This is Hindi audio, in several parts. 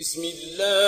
बिस्मिल्लाहिर्रहमानिर्रहीम।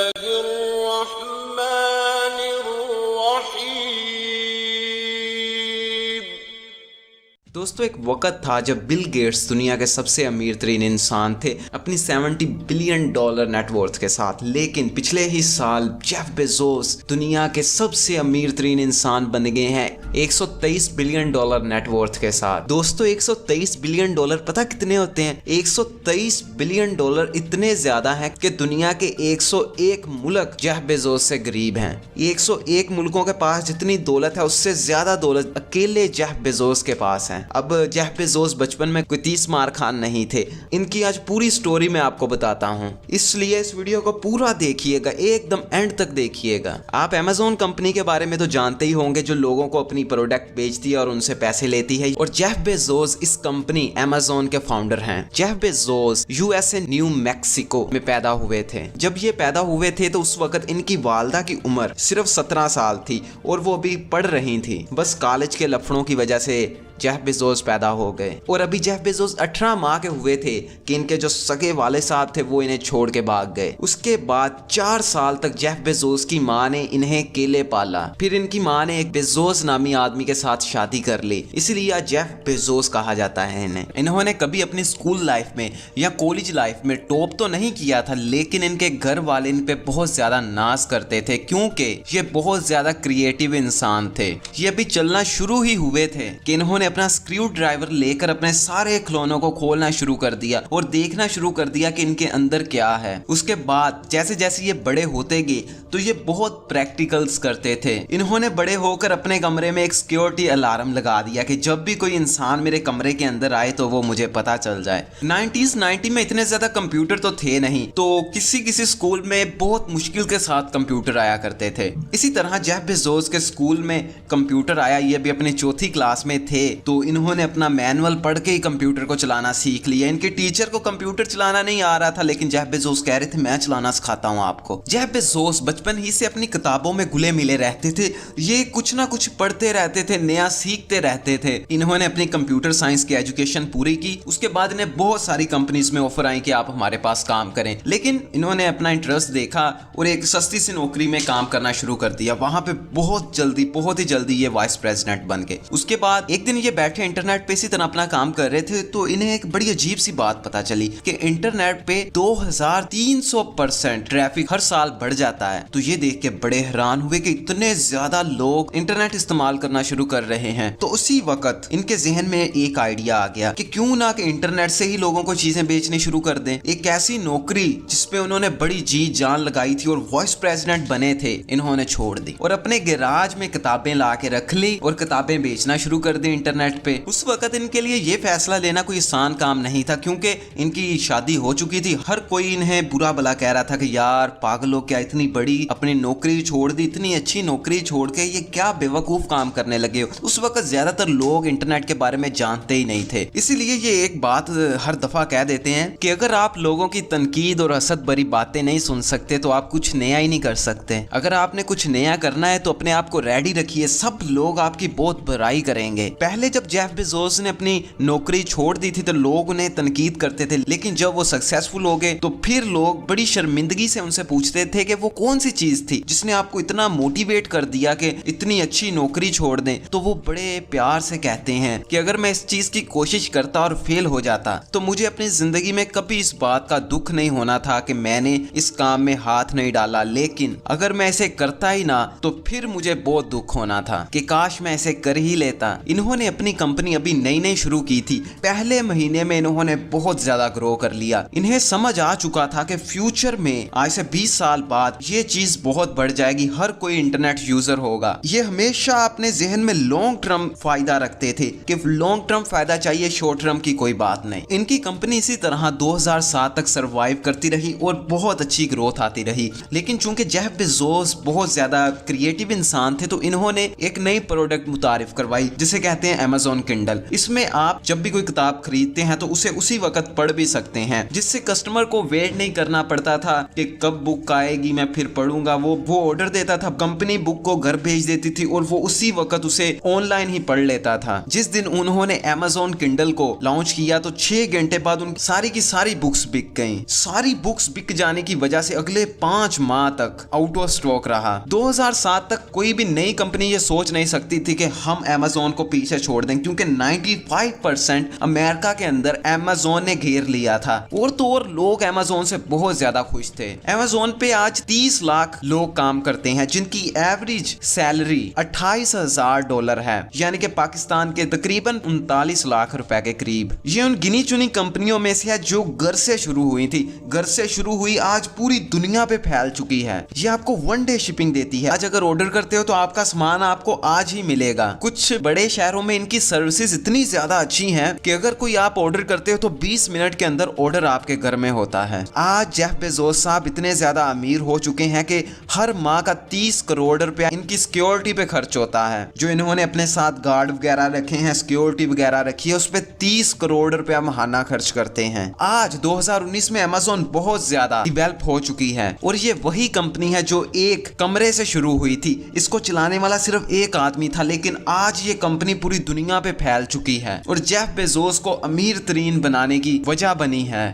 दोस्तों, एक वक्त था जब बिल गेट्स दुनिया के सबसे अमीर तरीन इंसान थे अपनी $70 बिलियन नेटवर्थ के साथ। लेकिन पिछले ही साल जेफ बेजोस दुनिया के सबसे अमीर तरीन इंसान बन गए हैं $123 बिलियन नेटवर्थ के साथ। दोस्तों, $123 बिलियन पता कितने होते हैं? $123 बिलियन इतने ज्यादा हैं कि दुनिया के 101 मुल्क जेफ बेजोस से गरीब हैं। 101 मुल्कों के पास जितनी दौलत है उससे ज्यादा दौलत अकेले जेफ बेजोस के पास है। अब जेफ बेजोस बचपन में कोई 30 मार खान नहीं थे। इनकी आज पूरी स्टोरी मैं आपको बताता हूँ, इसलिए इस वीडियो को पूरा देखिएगा, एकदम एंड तक देखिएगा। आप अमेज़न कंपनी के बारे में तो जानते ही होंगे, जो लोगों को अपनी प्रोडक्ट बेचती है और उनसे पैसे लेती है। और जेफ बेजोस इस कंपनी अमेज़न के फाउंडर हैं। Jeff Bezos USA new Mexico में पैदा हुए थे। जब ये पैदा हुए थे तो उस वक्त इनकी वालदा की उम्र सिर्फ 17 साल थी और वो भी पढ़ रही थी। बस कॉलेज के लफड़ों की वजह से जेफ बेजोस पैदा हो गए और अभी जेफ बेजोस 18 माह के हुए थे कि इनके जो सगे वाले साहब थे वो इन्हें छोड़ के भाग गए। उसके बाद 4 साल तक जेफ बेजोस की माँ ने इन्हें अकेले पाला। फिर इनकी माँ ने एक बेजोस नामी आदमी के साथ शादी कर ली, इसलिए आज जेफ बेजोस कहा जाता है इन्हें। इन्होंने कभी अपनी स्कूल लाइफ में या कॉलेज लाइफ में टॉप तो नहीं किया था, लेकिन इनके घर वाले इन पे बहुत ज्यादा नाज करते थे क्योंकि ये बहुत ज्यादा क्रिएटिव इंसान थे। ये अभी चलना शुरू ही हुए थे कि इन्होंने अपना स्क्रू ड्राइवर लेकर अपने सारे खिलौनों को खोलना शुरू कर दिया और देखना शुरू कर दिया कि इनके अंदर क्या है। उसके बाद जैसे जैसे ये बड़े होते गए तो ये बहुत प्रैक्टिकल्स करते थे। इन्होंने बड़े होकर अपने कमरे में एक सिक्योरिटी अलार्म लगा दिया कि जब भी कोई इंसान मेरे कमरे के अंदर आए तो वो मुझे पता चल जाए। 90s में इतने ज्यादा कंप्यूटर तो थे नहीं, तो किसी किसी स्कूल में बहुत मुश्किल के साथ कंप्यूटर आया करते थे। इसी तरह जेफ बेजोस के स्कूल में कंप्यूटर आया। ये भी अपनी 4th क्लास में थे तो इन्होंने अपना मैनुअल पढ़ के ही कंप्यूटर को चलाना सीख लिया। इनके टीचर को कंप्यूटर चलाना नहीं आ रहा था, लेकिन जेफ बेजोस कह रहे थे मैं चलाना सिखाता हूं आपको। जेफ बेजोस बचपन ही से अपनी किताबों में घुले मिले रहते थे। ये कुछ ना कुछ पढ़ते रहते थे, नया सीखते रहते थे। इन्होंने अपनी कंप्यूटर साइंस की एजुकेशन पूरी की। उसके बाद इन्हें बहुत सारी कंपनीज में ऑफर आई कि आप हमारे पास काम करें, लेकिन इन्होंने अपना इंटरेस्ट देखा और एक सस्ती सी नौकरी में काम करना शुरू कर दिया। वहां पे बहुत ही जल्दी ये वाइस प्रेसिडेंट बन गए। उसके बाद एक दिन ये बैठे इंटरनेट पे इसी तरह अपना काम कर रहे थे तो इन्हें एक बड़ी अजीब सी बात पता चली कि इंटरनेट पे 2300% ट्रैफिक हर साल बढ़ जाता है। तो ये देख के बड़े हैरान हुए कि इतने ज्यादा लोग इंटरनेट इस्तेमाल करना शुरू कर रहे हैं। तो उसी वक्त इनके जहन में एक आइडिया आ गया कि क्यों ना कि इंटरनेट से ही लोगों को चीजें बेचनी शुरू कर दें। एक ऐसी नौकरी जिसपे उन्होंने बड़ी जी जान लगाई थी और वाइस प्रेसिडेंट बने थे, इन्होंने छोड़ दी और अपने गैराज में किताबें ला के रख ली और किताबें बेचना शुरू कर दी इंटरनेट पे। उस वक्त इनके लिए ये फैसला लेना कोई आसान काम नहीं था क्योंकि इनकी शादी हो चुकी थी। हर कोई इन्हें बुरा भला कह रहा था कि यार पागलों, क्या इतनी बड़ी अपनी नौकरी छोड़ दी, इतनी अच्छी नौकरी छोड़ के ये क्या बेवकूफ काम करने लगे हो। उस वक्त ज्यादातर लोग इंटरनेट के बारे में जानते ही नहीं थे, इसीलिए ये एक बात हर दफा कह देते हैं कि अगर आप लोगों की तनकीद और हसद भरी बातें नहीं सुन सकते तो आप कुछ नया ही नहीं कर सकते। अगर आपने कुछ नया करना है तो अपने आप को रेडी रखिए, सब लोग आपकी बहुत बुराई करेंगे। पहले जब जेफ बेजोस ने अपनी नौकरी छोड़ दी थी तो लोग उन्हें तनकीद करते थे, लेकिन जब वो सक्सेसफुल हो गए तो फिर लोग बड़ी शर्मिंदगी से उनसे पूछते थे कि वो कौन सी चीज थी जिसने आपको इतना मोटिवेट कर दिया कि इतनी अच्छी नौकरी छोड़ दें। तो वो बड़े प्यार से कहते हैं कि अगर मैं इस चीज की कोशिश करता और फेल हो जाता तो मुझे अपनी जिंदगी में कभी इस बात का दुख नहीं होना था कि मैंने इस काम में हाथ नहीं डाला, लेकिन अगर मैं इसे करता ही ना तो फिर मुझे बहुत दुख होना था कि काश मैं इसे कर ही लेता। इन्होंने अपनी कंपनी अभी नई शुरू की थी। पहले महीने में इन्होंने बहुत ज्यादा ग्रो कर लिया। इन्हें समझ आ चुका था कि फ्यूचर में आज से 20 साल बाद ये चीज बहुत बढ़ जाएगी, हर कोई इंटरनेट यूजर होगा। ये हमेशा अपने जहन में लॉन्ग टर्म फायदा रखते थे कि लॉन्ग टर्म फायदा चाहिए, शॉर्ट टर्म की कोई बात नहीं। इनकी कंपनी इसी तरह 2007 तक सरवाइव करती रही और बहुत अच्छी ग्रोथ आती रही। लेकिन चूंकि जेफ बेजोस बहुत ज्यादा क्रिएटिव इंसान थे तो इन्होंने एक नई प्रोडक्ट मुतारिफ करवाई जिसे कहते हैं Amazon Kindle। इसमें आप जब भी कोई किताब खरीदते हैं तो उसे उसी वक्त पढ़ भी सकते हैं, जिससे कस्टमर को वेट नहीं करना पड़ता था कि कब बुक आएगी मैं फिर पढ़ूंगा। वो ऑर्डर देता था, कंपनी बुक को घर भेज देती थी और वो उसी वक्त उसे ऑनलाइन ही पढ़ लेता था। जिस दिन उन्होंने Amazon Kindle को लॉन्च किया तो 6 घंटे बाद उन सारी की सारी बुक्स बिक गईं। सारी बुक्स बिक जाने की वजह से अगले 5 माह तक आउट ऑफ स्टॉक रहा। 2007 तक कोई भी नई कंपनी ये सोच नहीं सकती थी कि हम Amazon को पीछे छोड़ दें, क्योंकि 95% अमेरिका के अंदर Amazon ने घेर लिया था और तो और लोग Amazon से बहुत ज्यादा खुश थे। Amazon पे आज 30 लाख लोग काम करते हैं, जिनकी एवरेज सैलरी $28,000 है, यानी कि पाकिस्तान के तकरीबन 39 लाख रुपए के करीब। ये उन गिनी चुनी कंपनियों में से है जो घर से शुरू हुई थी, घर से शुरू हुई आज पूरी दुनिया पे फैल चुकी है। ये आपको 1 डे शिपिंग देती है। आज अगर ऑर्डर करते हो तो आपका सामान आपको आज ही मिलेगा। कुछ बड़े शहरों में इनकी सर्विसेज इतनी ज्यादा अच्छी हैं कि अगर कोई आप ऑर्डर करते हो तो 20 मिनट के अंदर ऑर्डर आपके घर में होता है। आज जेफ बेजोस साहब इतने ज्यादा अमीर हो चुके हैं कि हर माह का 30 करोड़ रुपया इनकी सिक्योरिटी पे खर्च होता है। जो इन्होंने अपने साथ गार्ड वगैरह रखे हैं, सिक्योरिटी वगैरह रखी है, उस पर 30 करोड़ रुपया महाना खर्च करते हैं। आज 2019 में Amazon बहुत ज्यादा डेवलप हो चुकी है और ये वही कंपनी है जो एक कमरे से शुरू हुई थी। इसको चलाने वाला सिर्फ एक आदमी था, लेकिन आज ये कंपनी पूरी दुनिया पे फैल चुकी है और जेफ बेजोस को अमीर तरीन बनाने की वजह बनी है।